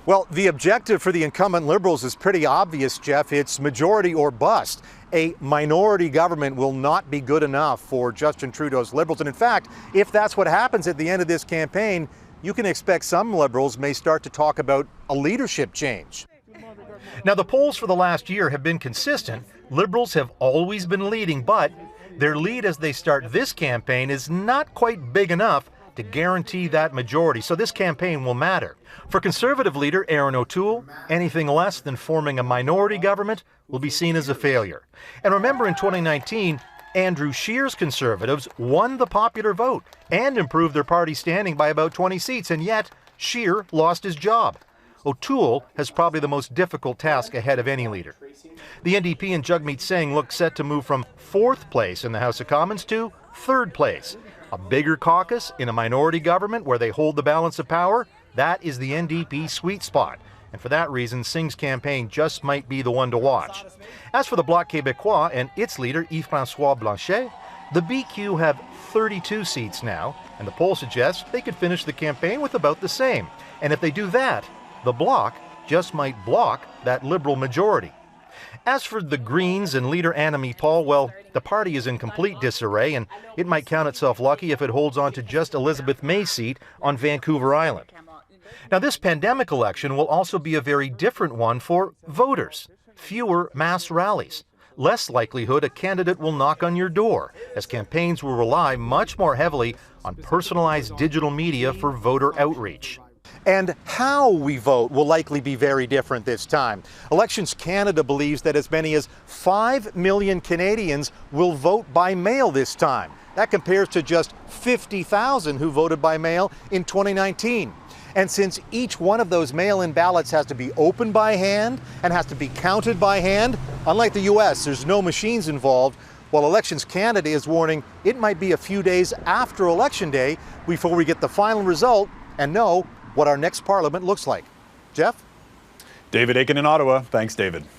Well, the objective for the incumbent Liberals is pretty obvious, Jeff. It's majority or bust. A minority government will not be good enough for Justin Trudeau's Liberals. And in fact, if that's what happens at the end of this campaign, you can expect some Liberals may start to talk about a leadership change. Now, the polls for the last year have been consistent. Liberals have always been leading, but their lead as they start this campaign is not quite big enough to guarantee that majority, so this campaign will matter. For Conservative leader Erin O'Toole, anything less than forming a minority government will be seen as a failure. And remember, in 2019, Andrew Scheer's Conservatives won the popular vote and improved their party standing by about 20 seats, and yet Scheer lost his job. O'Toole has probably the most difficult task ahead of any leader. The NDP and Jagmeet Singh look set to move from 4th place in the House of Commons to 3rd place. A bigger caucus in a minority government where they hold the balance of power, that is the NDP sweet spot. And for that reason, Singh's campaign just might be the one to watch. As for the Bloc Québécois and its leader, Yves-François Blanchet, the BQ have 32 seats now, and the poll suggests they could finish the campaign with about the same. And if they do that, the Bloc just might block that Liberal majority. As for the Greens and leader Annamie Paul, well, the party is in complete disarray, and it might count itself lucky if it holds on to just Elizabeth May's seat on Vancouver Island. Now, this pandemic election will also be a very different one for voters. Fewer mass rallies. Less likelihood a candidate will knock on your door, as campaigns will rely much more heavily on personalized digital media for voter outreach. And how we vote will likely be very different this time. Elections Canada believes that as many as 5 million Canadians will vote by mail this time. That compares to just 50,000 who voted by mail in 2019. And since each one of those mail-in ballots has to be opened by hand and has to be counted by hand, unlike the U.S., there's no machines involved. Well, Elections Canada is warning it might be a few days after Election Day before we get the final result and know what our next parliament looks like. Jeff? David Akin in Ottawa. Thanks, David.